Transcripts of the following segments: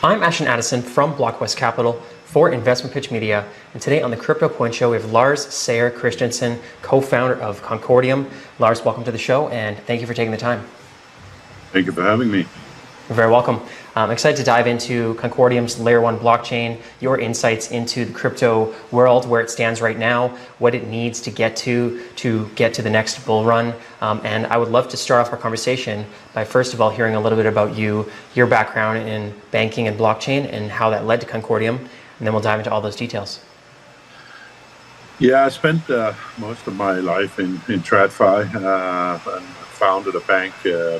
I'm Ashton Addison from Blockwest Capital for Investment Pitch Media, and today on the Crypto Point Show we have Lars Seier Christensen, co-founder of Concordium. Lars, welcome to the show, and thank you for taking the time. Thank you for having me. You're very welcome. I'm excited to dive into Concordium's Layer 1 blockchain, your insights into the crypto world, where it stands right now, what it needs to get to the next bull run. And I would love to start off our conversation by first of all hearing a little bit about you, your background in banking and blockchain, and how that led to Concordium, and then we'll dive into all those details. Yeah, I spent most of my life in TradFi and founded a bank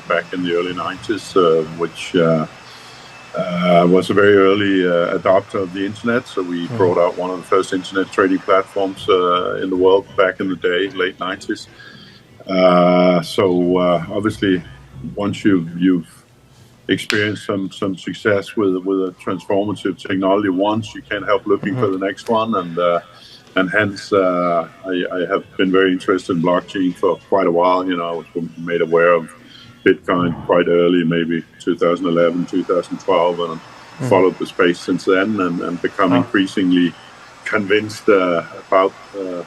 back in the early 90s, which was a very early adopter of the internet. So we brought out one of the first internet trading platforms in the world back in the day, late 90s. Obviously, once you've experienced some success with a transformative technology once, you can't help looking for the next one. And hence, I have been very interested in blockchain for quite a while. You know, I was made aware of Bitcoin quite early, maybe 2011, 2012, and followed the space since then, and become increasingly convinced about,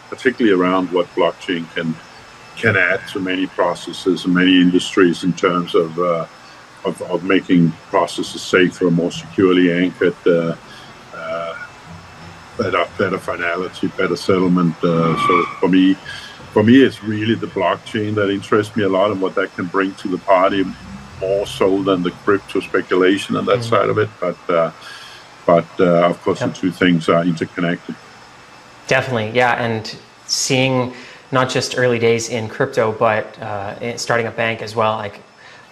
particularly around what blockchain can add to many processes and many industries in terms of making processes safer, more securely anchored, better finality, better settlement. So for me, it's really the blockchain that interests me a lot, and what that can bring to the party, more so than the crypto speculation and that side of it. But of course, the two things are interconnected. Definitely, yeah. And seeing not just early days in crypto, but starting a bank as well. Like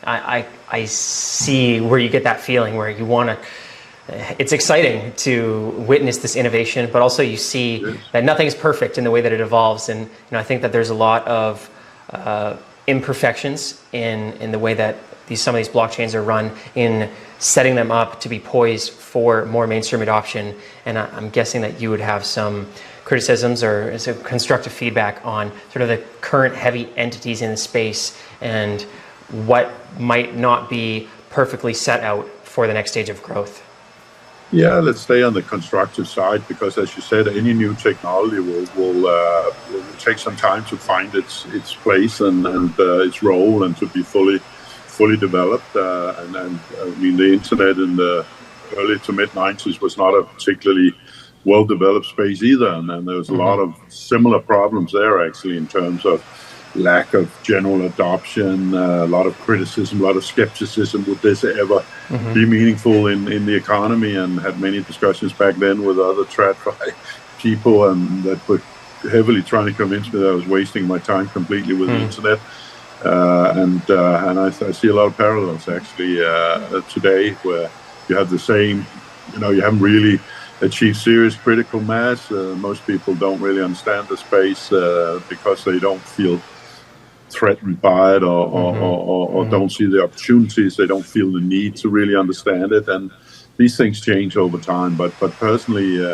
I see where you get that feeling where you want to. It's exciting to witness this innovation, but also you see that nothing is perfect in the way that it evolves. And I think that there's a lot of imperfections in the way that some of these blockchains are run, in setting them up to be poised for more mainstream adoption. And I'm guessing that you would have some criticisms or some constructive feedback on sort of the current heavy entities in the space and what might not be perfectly set out for the next stage of growth. Yeah, let's stay on the constructive side, because as you said, any new technology will take some time to find its place and its role, and to be fully developed. And I mean, the internet in the early to mid 90s was not a particularly well-developed space either, and there was a lot of similar problems there, actually, in terms of lack of general adoption, a lot of criticism, a lot of skepticism. Would this ever be meaningful in the economy? And had many discussions back then with other TradFi people, and that were heavily trying to convince me that I was wasting my time completely with the internet. And I see a lot of parallels actually today, where you have the same, you haven't really achieved serious critical mass. Most people don't really understand the space because they don't feel threatened by it, or don't see the opportunities. They don't feel the need to really understand it, and these things change over time. But personally,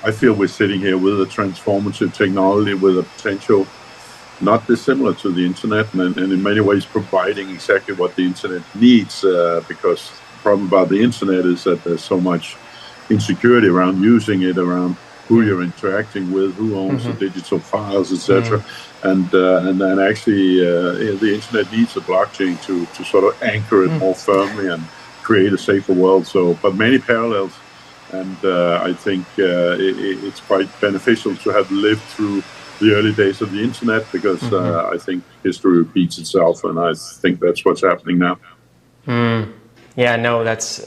I feel we're sitting here with a transformative technology with a potential not dissimilar to the internet, and in many ways providing exactly what the internet needs, because the problem about the internet is that there's so much insecurity around using it, around who you're interacting with, who owns the digital files, etc. And then actually the internet needs a blockchain to sort of anchor it more firmly and create a safer world. So, but many parallels, and I think it's quite beneficial to have lived through the early days of the internet, because I think history repeats itself, and I think that's what's happening now. Yeah, no, that's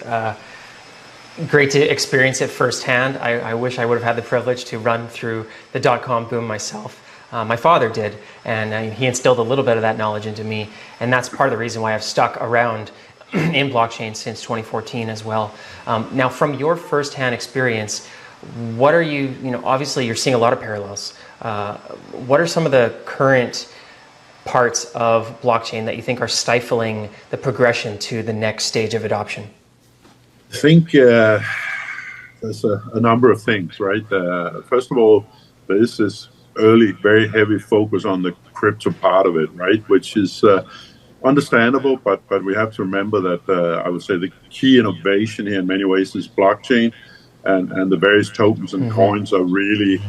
great to experience it firsthand. I wish I would have had the privilege to run through the dot-com boom myself. My father did, and he instilled a little bit of that knowledge into me, and that's part of the reason why I've stuck around in blockchain since 2014 as well. Now, from your firsthand experience, what are obviously you're seeing a lot of parallels. What are some of the current parts of blockchain that you think are stifling the progression to the next stage of adoption? I think there's a number of things, right? First of all, there is this early, very heavy focus on the crypto part of it, right? Which is understandable, but we have to remember that I would say the key innovation here in many ways is blockchain, and the various tokens and coins are really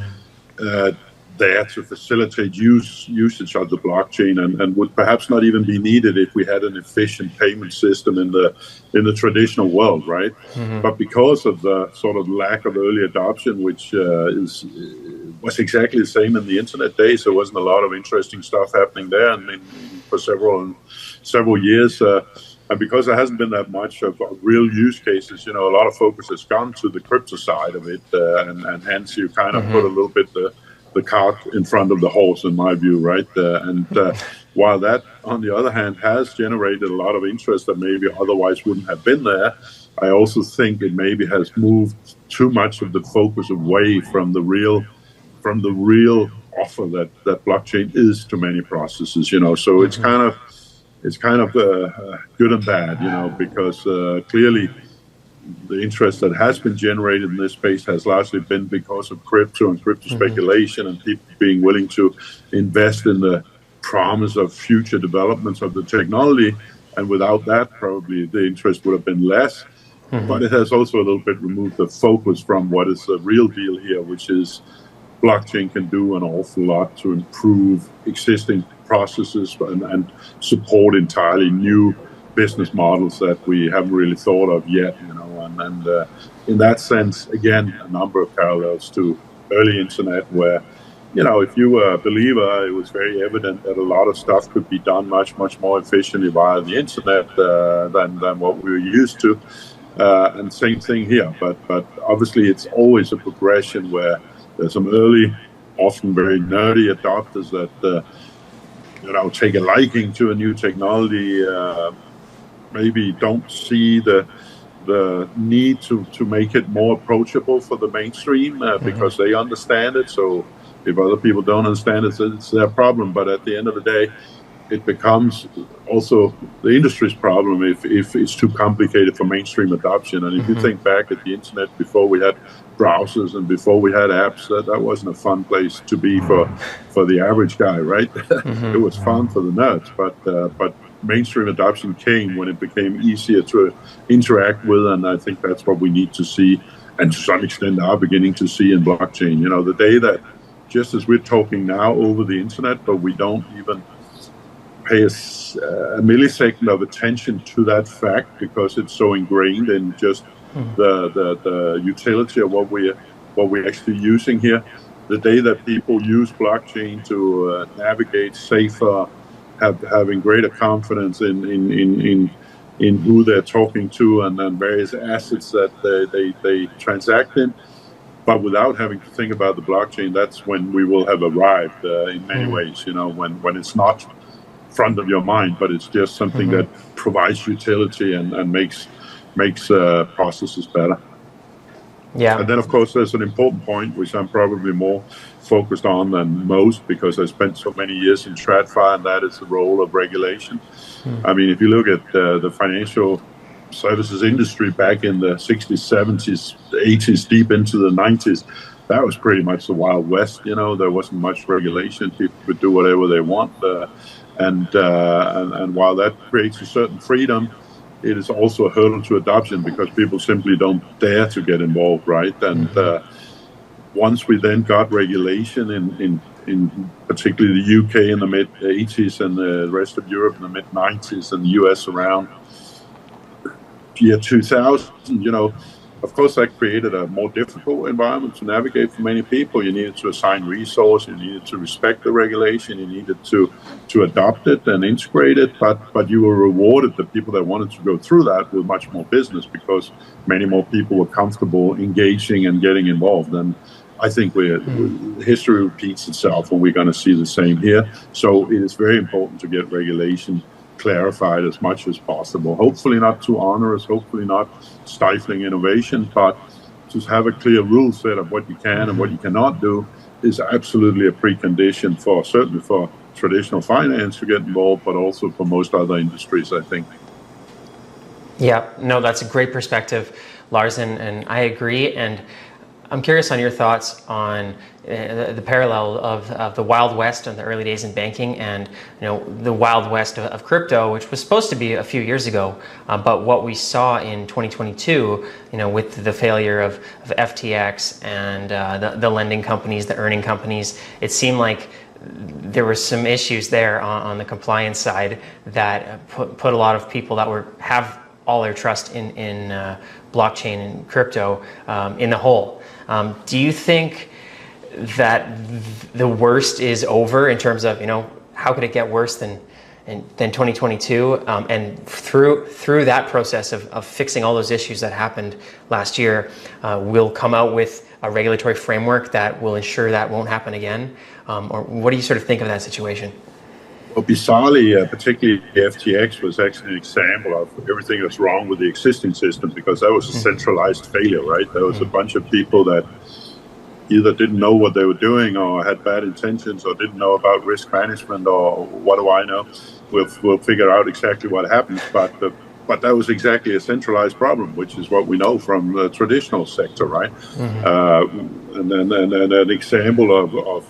there to facilitate usage of the blockchain, and would perhaps not even be needed if we had an efficient payment system in the traditional world, right? But because of the sort of lack of early adoption, which was exactly the same in the internet days, there wasn't a lot of interesting stuff happening there, and for several years. And because there hasn't been that much of real use cases, a lot of focus has gone to the crypto side of it, and hence you kind of put a little bit the cart in front of the horse, in my view, right? While that, on the other hand, has generated a lot of interest that maybe otherwise wouldn't have been there, I also think it maybe has moved too much of the focus away from the real offer that blockchain is to many processes. So it's kind of good and bad, because clearly the interest that has been generated in this space has largely been because of crypto and crypto speculation, and people being willing to invest in the promise of future developments of the technology. And without that, probably the interest would have been less. But it has also a little bit removed the focus from what is the real deal here, which is blockchain can do an awful lot to improve existing processes and support entirely new business models that we haven't really thought of yet, and in that sense, again, a number of parallels to early internet where, if you were a believer, it was very evident that a lot of stuff could be done much, much more efficiently via the internet than what we were used to. And same thing here, but obviously it's always a progression where there's some early, often very nerdy adopters that, take a liking to a new technology, maybe don't see the need to make it more approachable for the mainstream because they understand it. So if other people don't understand it, it's their problem. But at the end of the day, it becomes also the industry's problem if it's too complicated for mainstream adoption. And if you think back at the internet before we had browsers and before we had apps, that wasn't a fun place to be for the average guy, right? It was fun for the nerds, but mainstream adoption came when it became easier to interact with, and I think that's what we need to see, and to some extent are beginning to see in blockchain. The day that, just as we're talking now over the internet, but we don't even pay a millisecond of attention to that fact because it's so ingrained in just the utility of what we're actually using here. The day that people use blockchain to navigate safer, having greater confidence in who they're talking to, and then various assets that they transact in, but without having to think about the blockchain, that's when we will have arrived in many ways. When it's not front of your mind, but it's just something that provides utility and makes processes better. Yeah. And then, of course, there's an important point which I'm probably more focused on than most because I spent so many years in TradFi, and that is the role of regulation. I mean, if you look at the financial services industry back in the 60s, 70s, 80s, deep into the 90s, that was pretty much the Wild West. There wasn't much regulation. People could do whatever they want. And while that creates a certain freedom, it is also a hurdle to adoption because people simply don't dare to get involved, right? And once we then got regulation in particularly the UK in the mid-80s and the rest of Europe in the mid-90s and the US around year 2000, of course, that created a more difficult environment to navigate for many people. You needed to assign resources, you needed to respect the regulation, you needed to adopt it and integrate it, but you were rewarded, the people that wanted to go through that, with much more business because many more people were comfortable engaging and getting involved. And I think history repeats itself, and we're going to see the same here. So it is very important to get regulation clarified as much as possible. Hopefully not too onerous, hopefully not stifling innovation, but to have a clear rule set of what you can and what you cannot do is absolutely a precondition certainly for traditional finance to get involved, but also for most other industries, I think. Yeah, no, that's a great perspective, Lars, and I agree. And I'm curious on your thoughts on the parallel of the Wild West in the early days in banking and the Wild West of crypto, which was supposed to be a few years ago, but what we saw in 2022, with the failure of FTX and the lending companies, the earning companies, it seemed like there were some issues there on the compliance side that put a lot of people that have all their trust in blockchain and crypto in the hole. Do you think that the worst is over in terms of, how could it get worse than 2022? And through that process of fixing all those issues that happened last year, we'll come out with a regulatory framework that will ensure that won't happen again? Or what do you sort of think of that situation? Well, bizarrely, particularly FTX was actually an example of everything that's wrong with the existing system, because that was a centralized failure, right? There was a bunch of people that either didn't know what they were doing or had bad intentions or didn't know about risk management or what do I know. We'll figure out exactly what happened, but that was exactly a centralized problem, which is what we know from the traditional sector, right? And then an example of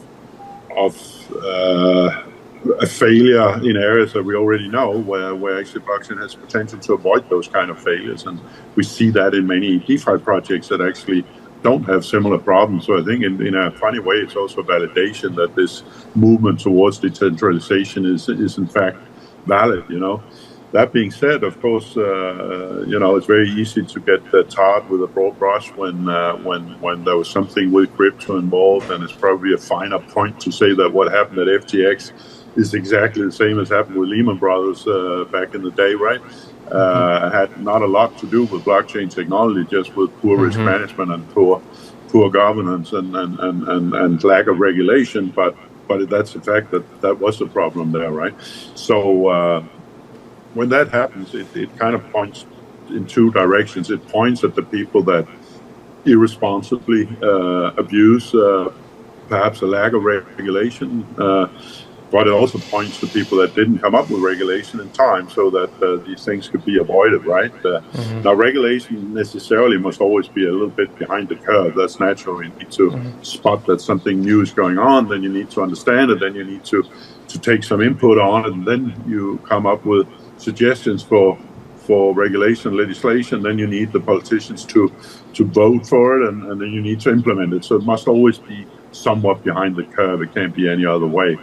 a failure in areas that we already know, where actually blockchain has potential to avoid those kind of failures. And we see that in many DeFi projects that actually don't have similar problems. So I think in a funny way, it's also a validation that this movement towards decentralization is in fact valid, That being said, of course, it's very easy to get tarred with a broad brush when there was something with crypto involved, and it's probably a finer point to say that what happened at FTX is exactly the same as happened with Lehman Brothers back in the day, right? Had not a lot to do with blockchain technology, just with poor risk management and poor governance and lack of regulation. But that's the fact that was the problem there, right? So when that happens, it kind of points in two directions. It points at the people that irresponsibly abuse perhaps a lack of regulation, but it also points to people that didn't come up with regulation in time so that these things could be avoided, right? Now, regulation necessarily must always be a little bit behind the curve. That's natural. You need to spot that something new is going on, then you need to understand it, then you need to take some input on it, and then you come up with suggestions for regulation legislation. Then you need the politicians to vote for it, and then you need to implement it. So it must always be somewhat behind the curve. It can't be any other way.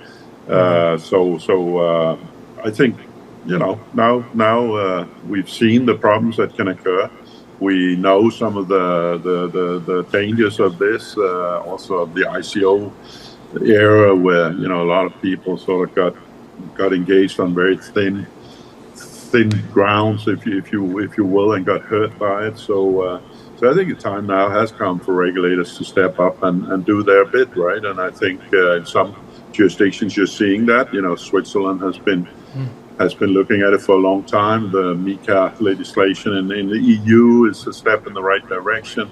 So I think now we've seen the problems that can occur. We know some of the dangers of this, also of the ICO era, where a lot of people sort of got engaged on very thin grounds, if you will, and got hurt by it. So I think the time now has come for regulators to step up and do their bit, right? And I think in some jurisdictions you're seeing that. Switzerland has been looking at it for a long time. The MiCA legislation in the EU is a step in the right direction.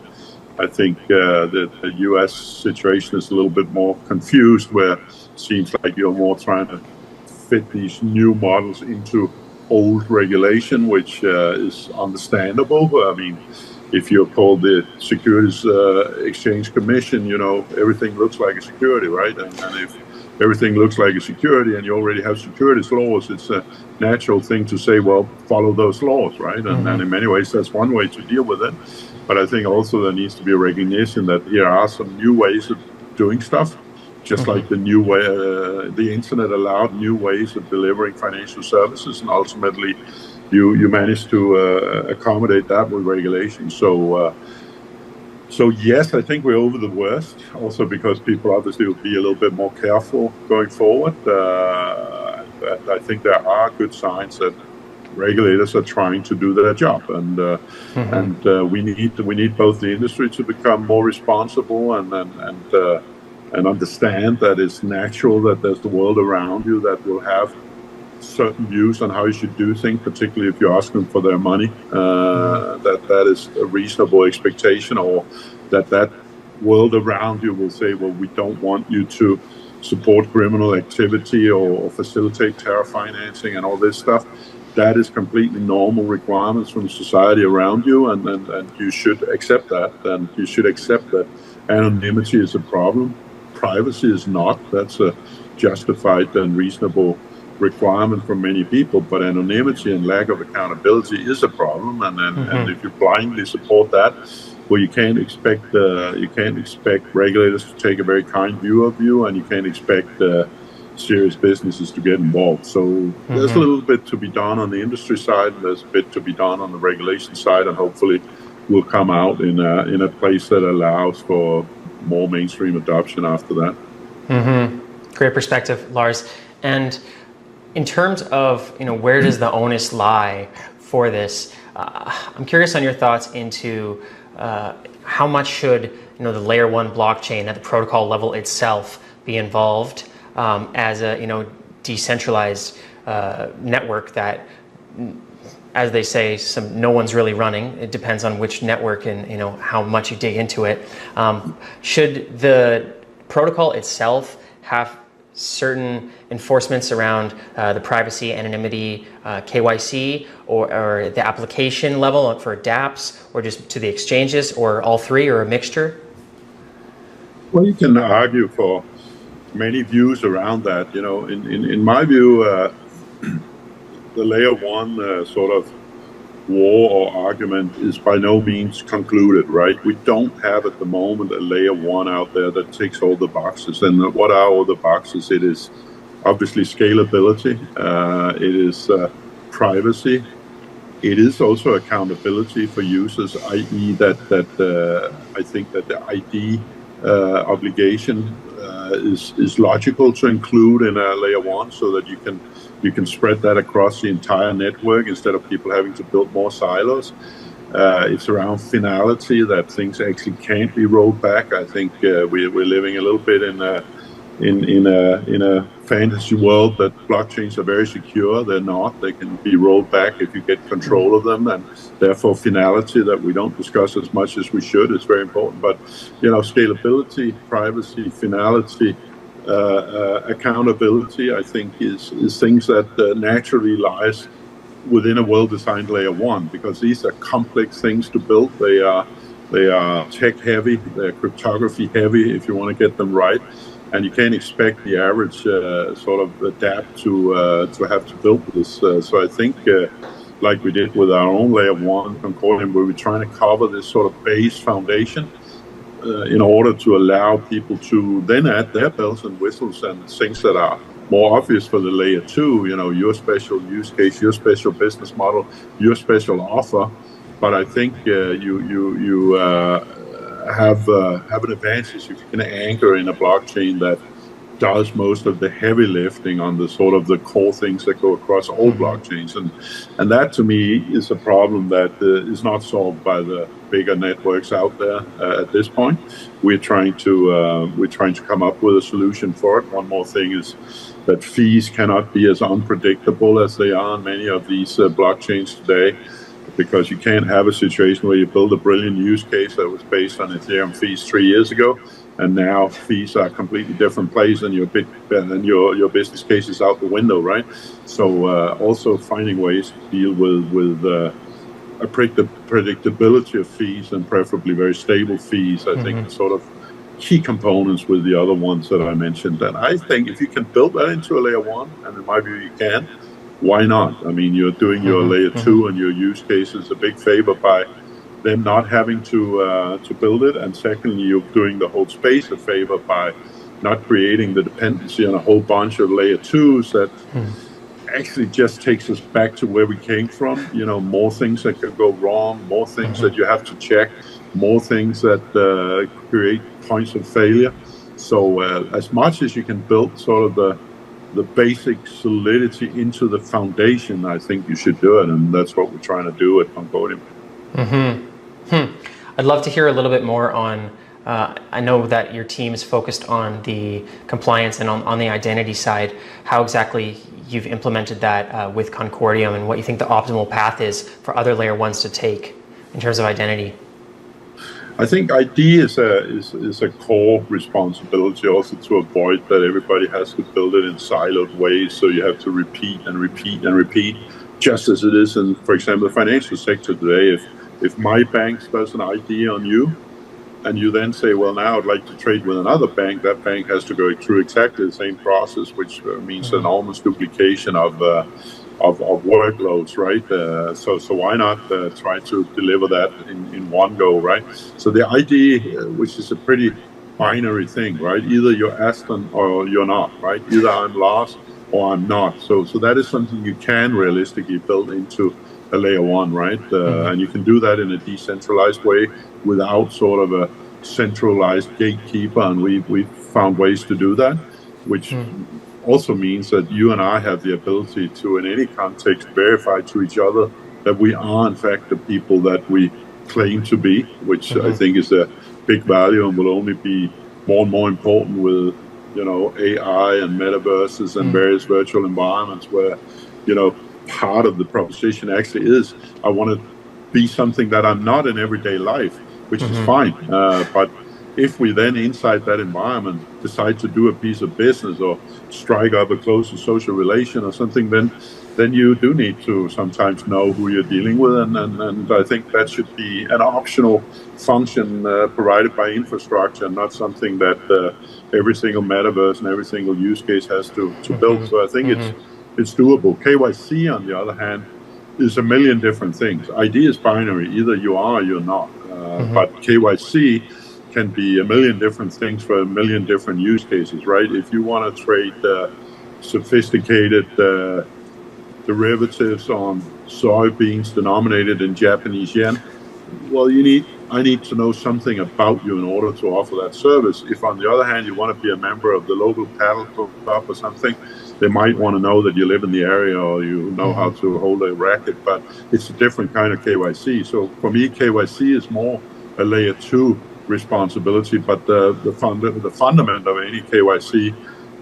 I think the US situation is a little bit more confused, where it seems like you're more trying to fit these new models into old regulation, which is understandable. I mean, if you're called the Securities Exchange Commission, everything looks like a security, right? And if everything looks like a security and you already have securities laws, it's a natural thing to say, well, follow those laws, right? And in many ways, that's one way to deal with it. But I think also there needs to be a recognition that here are some new ways of doing stuff, just like the new way, the internet allowed new ways of delivering financial services, and ultimately you managed to accommodate that with regulation. So yes, I think we're over the worst, also because people obviously will be a little bit more careful going forward. I think there are good signs that regulators are trying to do their job, and we need both the industry to become more responsible and understand that it's natural that there's the world around you that will have certain views on how you should do things, particularly if you're asking for their money. That is a reasonable expectation, or that world around you will say, well, we don't want you to support criminal activity or facilitate terror financing and all this stuff. that is completely normal requirements from society around you, and you should accept that. And you should accept that anonymity is a problem. Privacy is not. That's a justified and reasonable requirement for many people, but anonymity and lack of accountability is a problem. And if you blindly support that, well, you can't expect regulators to take a very kind view of you, and you can't expect serious businesses to get involved. So there's a little bit to be done on the industry side. There's a bit to be done on the regulation side, and hopefully we'll come out in a place that allows for more mainstream adoption after that. Great perspective, Lars. And in terms of where does the onus lie for this, I'm curious on your thoughts into how much should the layer 1 blockchain at the protocol level itself be involved as a decentralized network that, as they say, no one's really running. It depends on which network and how much you dig into it. Should the protocol itself have certain enforcements around the privacy, anonymity, KYC, or the application level for dApps, or just to the exchanges, or all three, or a mixture? Well, you can argue for many views around that. In my view, the layer 1 sort of war or argument is by no means concluded, right? We don't have at the moment a layer 1 out there that ticks all the boxes. And what are all the boxes? It is obviously scalability, it is privacy, it is also accountability for users, i.e. that I think that the ID obligation is logical to include in a layer 1, so that you can spread that across the entire network instead of people having to build more silos. It's around finality, that things actually can't be rolled back. I think we're living a little bit in a fantasy world that blockchains are very secure. They're not. They can be rolled back if you get control of them, and therefore finality, that we don't discuss as much as we should, is very important. But scalability, privacy, finality, accountability, I think is things that naturally lies within a well-designed layer 1, because these are complex things to build. They are tech heavy, they're cryptography heavy if you want to get them right, and you can't expect the average sort of adapt to have to build this. So I think like we did with our own layer 1 Concordium, where we're trying to cover this sort of base foundation in order to allow people to then add their bells and whistles and things that are more obvious for the layer 2, your special use case, your special business model, your special offer. But I think you have an advantage if you can anchor in a blockchain that does most of the heavy lifting on the sort of the core things that go across all blockchains, and that to me is a problem that is not solved by the bigger networks out there at this point. We're trying to come up with a solution for it. One more thing is that fees cannot be as unpredictable as they are on many of these blockchains today, because you can't have a situation where you build a brilliant use case that was based on Ethereum fees 3 years ago, and now fees are a completely different place, and your business case is out the window, right? So also finding ways to deal with a predictability of fees, and preferably very stable fees, I think, are sort of key components with the other ones that I mentioned. And I think if you can build that into a layer 1, and in my view you can, why not? I mean, you're doing your layer 2 and your use cases a big favor by them not having to build it, and secondly, you're doing the whole space a favor by not creating the dependency on a whole bunch of layer 2s that actually just takes us back to where we came from. More things that can go wrong, more things that you have to check, more things that create points of failure. So as much as you can build sort of the basic solidity into the foundation, I think you should do it, and that's what we're trying to do at Concordium. I'd love to hear a little bit more on, I know that your team is focused on the compliance and on the identity side, how exactly you've implemented that with Concordium, and what you think the optimal path is for other layer 1s to take in terms of identity. I think ID is a core responsibility also, to avoid that everybody has to build it in siloed ways, so you have to repeat and repeat and repeat just as it is in, for example, the financial sector today. If my bank does an ID on you, and you then say, well, now I'd like to trade with another bank, that bank has to go through exactly the same process, which means enormous duplication of workloads, right? So why not try to deliver that in one go, right? So the ID, which is a pretty binary thing, right? Either you're Ashton or you're not, right? Either I'm Lars or I'm not. So that is something you can realistically build into a layer one, right? And you can do that in a decentralized way without sort of a centralized gatekeeper, and we've found ways to do that, which also means that you and I have the ability to, in any context, verify to each other that we are, in fact, the people that we claim to be, which I think is a big value and will only be more and more important with, AI and metaverses and various virtual environments where, part of the proposition actually is I want to be something that I'm not in everyday life, which is fine. But if we then inside that environment decide to do a piece of business or strike up a closer social relation or something, then you do need to sometimes know who you're dealing with. And I think that should be an optional function provided by infrastructure, not something that every single metaverse and every single use case has to build. So I think it's doable. KYC, on the other hand, is a million different things. ID is binary. Either you are or you're not. But KYC can be a million different things for a million different use cases, right? If you want to trade sophisticated derivatives on soybeans denominated in Japanese yen, well, I need to know something about you in order to offer that service. If, on the other hand, you want to be a member of the local paddle club or something, they might want to know that you live in the area or you know how to hold a racket, but it's a different kind of KYC. So for me, KYC is more a layer 2 responsibility, but the fundament of any KYC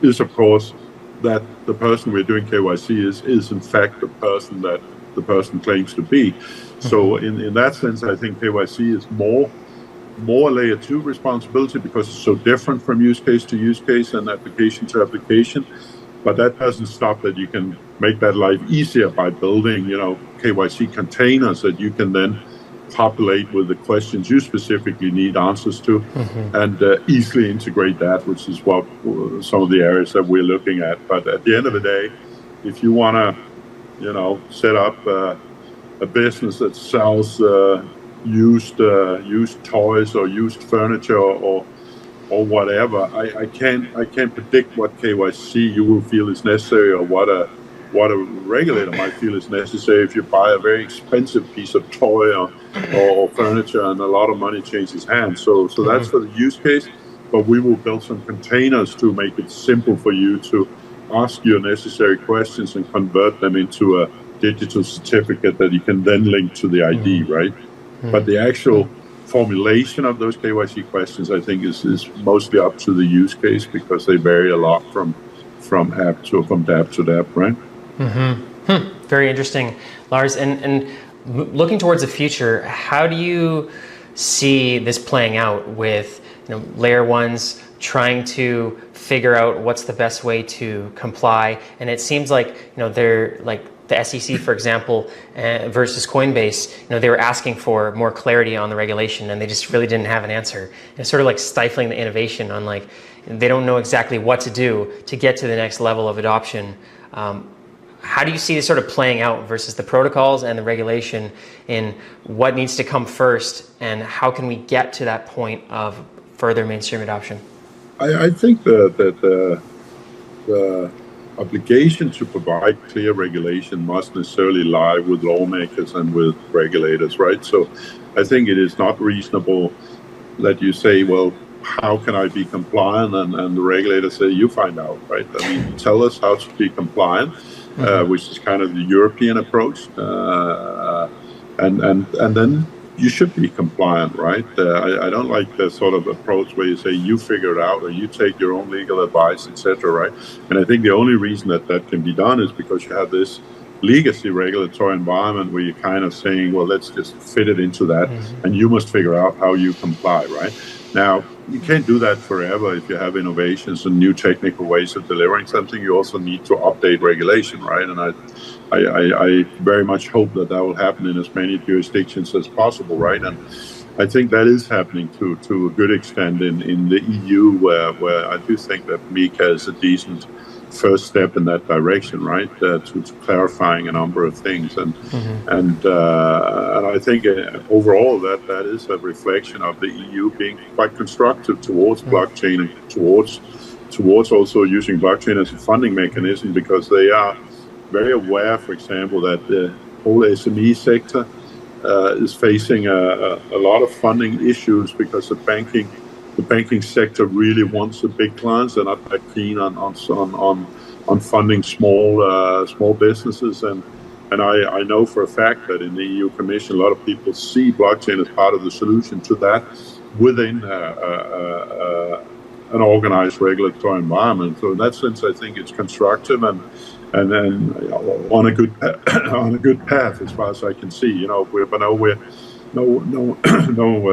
is, of course, that the person we're doing KYC is in fact the person that the person claims to be. So in that sense, I think KYC is more layer 2 responsibility because it's so different from use case to use case and application to application. But that doesn't stop that you can make that life easier by building, KYC containers that you can then populate with the questions you specifically need answers to, and easily integrate that, which is what some of the areas that we're looking at. But at the end of the day, if you want to, set up a business that sells used toys or used furniture or whatever, I can't predict what KYC you will feel is necessary or what a regulator might feel is necessary if you buy a very expensive piece of toy or furniture and a lot of money changes hands. So that's for the use case, but we will build some containers to make it simple for you to ask your necessary questions and convert them into a digital certificate that you can then link to the ID, right? But the actual formulation of those KYC questions, I think, is mostly up to the use case because they vary a lot from app to app, right? Very interesting, Lars. And looking towards the future, how do you see this playing out with layer ones trying to figure out what's the best way to comply? And it seems like they're like the SEC, for example, versus Coinbase, they were asking for more clarity on the regulation, and they just really didn't have an answer. And it's sort of like stifling the innovation on they don't know exactly what to do to get to the next level of adoption. How do you see this sort of playing out versus the protocols and the regulation in what needs to come first, and how can we get to that point of further mainstream adoption? I think that the obligation to provide clear regulation must necessarily lie with lawmakers and with regulators, right? So I think it is not reasonable that you say, well, how can I be compliant? And the regulators say, you find out, right? I mean, tell us how to be compliant, which is kind of the European approach. And then you should be compliant, right? I don't like the sort of approach where you say you figure it out or you take your own legal advice, etc., right? And I think the only reason that can be done is because you have this legacy regulatory environment where you're kind of saying, well, let's just fit it into that, and you must figure out how you comply, right? Now, you can't do that forever. If you have innovations and new technical ways of delivering something, you also need to update regulation, right? And I very much hope that will happen in as many jurisdictions as possible, right? And I think that is happening to a good extent in the EU, where I do think that MiCA is a decent first step in that direction, right? To clarifying a number of things, and I think overall that is a reflection of the EU being quite constructive towards blockchain and towards also using blockchain as a funding mechanism, because they are very aware, for example, that the whole SME sector is facing a lot of funding issues because the banking sector really wants the big clients. They're not that keen on funding small businesses, and I know for a fact that in the EU Commission a lot of people see blockchain as part of the solution to that within an organized regulatory environment. So in that sense, I think it's constructive and then on a good path as far as I can see. We're no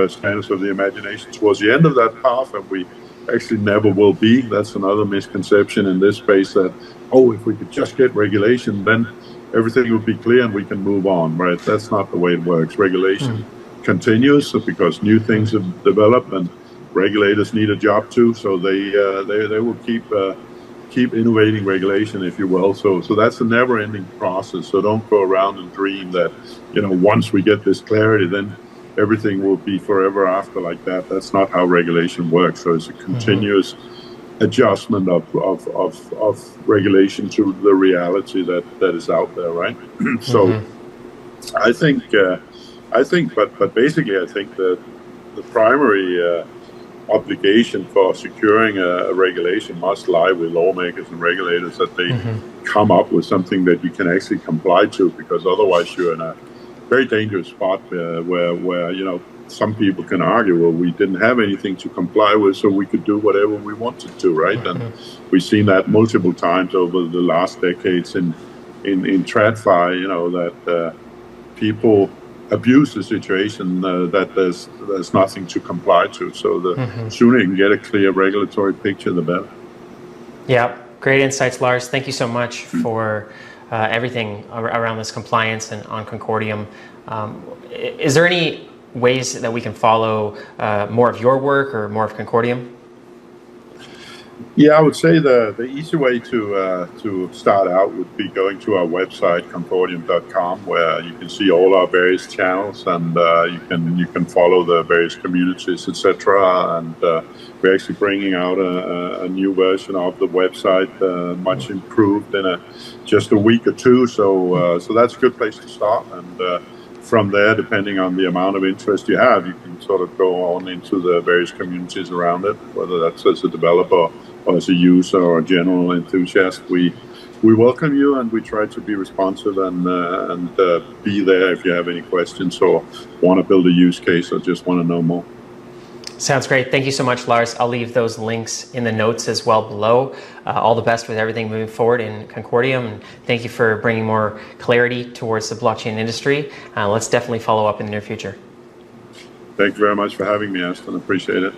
standards of the imagination towards the end of that path, and we actually never will be. That's another misconception in this space, that if we could just get regulation, then everything will be clear and we can move on, right? That's not the way it works. Regulation continues because new things have developed, and regulators need a job too, so they will keep innovating regulation, if you will. So that's a never-ending process. So don't go around and dream that, once we get this clarity, then everything will be forever after like that. That's not how regulation works. So it's a continuous adjustment of regulation to the reality that is out there, right? So I think, but basically, I think that the primary obligation for securing a regulation must lie with lawmakers and regulators, that they come up with something that you can actually comply to, because otherwise you're in a very dangerous spot where some people can argue, well, we didn't have anything to comply with, so we could do whatever we wanted to, right? And we've seen that multiple times over the last decades in TradFi, that people abuse the situation, that there's nothing to comply to. So the sooner you can get a clear regulatory picture, the better. Yeah, great insights, Lars. Thank you so much for everything around this compliance and on Concordium. Is there any ways that we can follow more of your work or more of Concordium? Yeah, I would say the easy way to start out would be going to our website, concordium.com, where you can see all our various channels, and you can follow the various communities, etc. And we're actually bringing out a new version of the website, much improved in just a week or two. So that's a good place to start, and from there, depending on the amount of interest you have, you can sort of go on into the various communities around it, whether that's as a developer or as a user or a general enthusiast. We welcome you, and we try to be responsive and be there if you have any questions or want to build a use case or just want to know more. Sounds great. Thank you so much, Lars. I'll leave those links in the notes as well below. All the best with everything moving forward in Concordium. And thank you for bringing more clarity towards the blockchain industry. Let's definitely follow up in the near future. Thank you very much for having me, Ashton. Appreciate it.